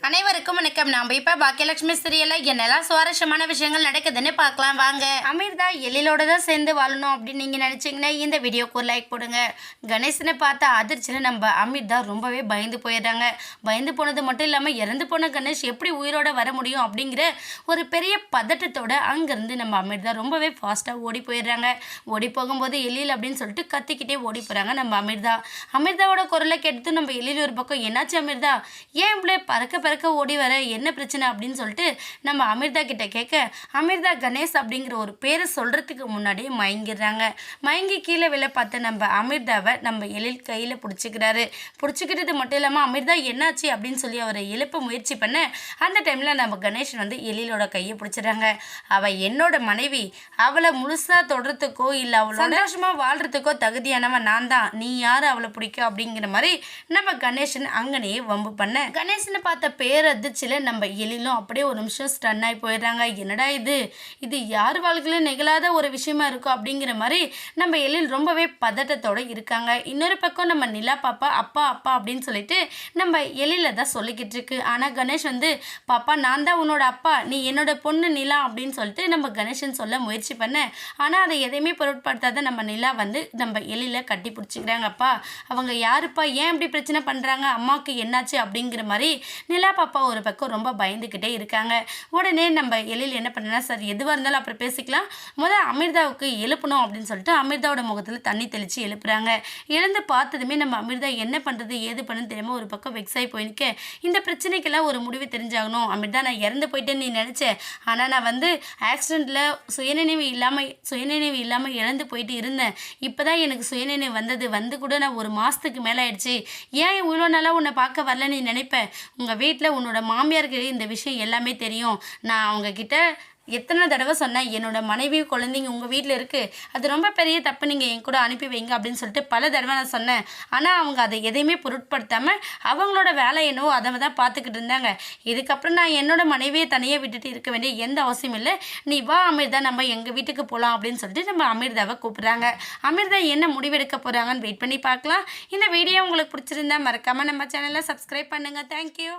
அனைவருக்கும் வணக்கம். நாம் இப்போ பாக்கியலட்சுமி சீரியலில் என்னெல்லாம் சுவாரஸ்யமான விஷயங்கள் நடக்குதுன்னு பார்க்கலாம் வாங்க. அமீர்தா எழிலோட தான் சேர்ந்து வாழணும் அப்படின்னு நீங்கள் நினச்சிங்கன்னா இந்த வீடியோக்கு ஒரு லைக் போடுங்க. கணேசனை பார்த்த அதிர்ச்சியில் நம்ம அமீர்தா ரொம்பவே பயந்து போயிடுறாங்க. பயந்து போனது மட்டும் இல்லாமல் இறந்து போன கணேஷ் எப்படி உயிரோட வர முடியும் அப்படிங்கிற ஒரு பெரிய பதட்டத்தோட அங்கேருந்து நம்ம அமீர்தா ரொம்பவே ஃபாஸ்ட்டாக ஓடி போயிடுறாங்க. ஓடி போகும்போது எழில் அப்படின்னு சொல்லிட்டு கத்திக்கிட்டே ஓடி போகிறாங்க நம்ம அமீர்தா. அமீர்தாவோட குரலை கேட்டு நம்ம எழில் ஒரு பக்கம் என்னாச்சு அமீர்தா, ஏன் இப்படியே பறக்க ஓடி வர, என்ன பிரச்சனை அப்படின்னு சொல்லிட்டு நம்ம அமீர்தா கிட்ட கேட்க, அமீர்தா கணேஷ் அப்படிங்கிற ஒரு பேரை சொல்றதுக்கு முன்னாடியே மயங்கிடுறாங்க. மயங்கி கீழே விழ பார்த்த நம்ம அமீர்தாவை நம்ம எழில் கையில் பிடிச்சிக்கிறாரு. பிடிச்சிக்கிட்டது மட்டும் இல்லாமல் அமீர்தா என்னாச்சு அப்படின்னு சொல்லி அவரை எழுப்ப முயற்சி பண்ண அந்த டைமில் நம்ம கணேஷன் வந்து எழிலோட கையை பிடிச்சிடுறாங்க. அவள் என்னோட மனைவி, அவளை முழுசாக தொடுறதுக்கோ இல்லை அவளோட சந்தோஷமாக வாழ்கிறதுக்கோ தகுதியானவன் நான் தான், நீ யார் அவளை பிடிக்கும் அப்படிங்கிற மாதிரி நம்ம கணேசன் அங்கனையே வம்பு பண்ண, கணேசனை பார்த்த பேரதிர்ச்சியில் நம்ம எழிலும் அப்படியே ஒரு நிமிஷம் ஸ்டன் ஆகி போயிடுறாங்க. என்னடா இது யார் வாழ்க்கையிலும் நிகழாத ஒரு விஷயமா இருக்கும் அப்படிங்கிற மாதிரி நம்ம எழில் ரொம்பவே பதட்டத்தோடு இருக்காங்க. இன்னொரு பக்கம் நம்ம நிலா பாப்பா அப்பா அப்பா அப்படின்னு சொல்லிட்டு நம்ம எழில தான் சொல்லிக்கிட்டு இருக்கு. ஆனால் கணேஷ் வந்து, பாப்பா நான் தான் உன்னோட அப்பா, நீ என்னோட பொண்ணு நிலா அப்படின்னு சொல்லிட்டு நம்ம கணேசன் சொல்ல முயற்சி பண்ண, ஆனால் அதை எதையுமே பொருட்படுத்தாத நம்ம நிலா வந்து நம்ம எழில கட்டி பிடிச்சிக்கிறாங்க. அப்பா அவங்க யாருப்பா, ஏன் இப்படி பிரச்சனை பண்ணுறாங்க, அம்மாவுக்கு என்னாச்சு அப்படிங்கிற மாதிரி நிலா பாப்பா ஒரு பக்கம் ரொம்ப பயந்துக்கிட்டே இருக்காங்க. உடனே நம்ம எழில் என்ன பண்ணனா, சார் எதுவாக இருந்தாலும் அப்புறம் பேசிக்கலாம், முதல் அமிர்தாவுக்கு எழுப்பணும் அப்படின்னு சொல்லிட்டு அமிர்தாவோட முகத்தில் தண்ணி தெளித்து எழுப்புறாங்க. எழுந்து பார்த்ததுமே நம்ம அமிர்தா என்ன பண்ணுறது ஏது பண்ணுன்னு தெரியாமல் ஒரு பக்கம் வெக்ஸ் ஆகி போயிருக்க, இந்த பிரச்சனைக்கெல்லாம் ஒரு முடிவு தெரிஞ்சாகணும். அமிர்தா நான் இறந்து போயிட்டேன்னு நீ நினச்சேன், ஆனால் நான் வந்து ஆக்சிடெண்ட்டில் சுயநினைவு இல்லாமல் இழந்து போயிட்டு இருந்தேன். இப்போ தான் எனக்கு சுயநினைவு வந்து கூட நான் ஒரு மாதத்துக்கு மேலே ஆயிடுச்சு. ஏன் இவ்வளோ நாளாக உன்னை பார்க்க வரல நீ நினைப்பேன். உங்கள் வீட்டில் உன்னோட மாமியாருக்கு இந்த விஷயம் எல்லாமே தெரியும். நான் அவங்கக்கிட்ட எத்தனை தடவை சொன்னேன், என்னோட மனைவி குழந்தைங்க உங்கள் வீட்டில் இருக்குது, அது ரொம்ப பெரிய தப்பு, நீங்கள் என் கூட அனுப்பி வைங்க அப்படின்னு சொல்லிட்டு பல தடவை நான் சொன்னேன். ஆனால் அவங்க அதை எதையுமே பொருட்படுத்தாமல் அவங்களோட வேலை என்னவோ அதை தான் பார்த்துக்கிட்டு இருந்தாங்க. இதுக்கப்புறம் நான் என்னோட மனைவியை தனியாக விட்டுட்டு இருக்க வேண்டிய எந்த அவசியம் இல்லை, நீ வா அமிர்தா நம்ம எங்கள் வீட்டுக்கு போகலாம் அப்படின்னு சொல்லிட்டு நம்ம அமிர்தாவை கூப்பிட்றாங்க. அமிர்தா என்ன முடிவெடுக்க போகிறாங்கன்னு வெயிட் பண்ணி பார்க்கலாம். இந்த வீடியோ உங்களுக்கு பிடிச்சிருந்தா மறக்காமல் நம்ம சேனலை சப்ஸ்கிரைப் பண்ணுங்கள். தேங்க்யூ.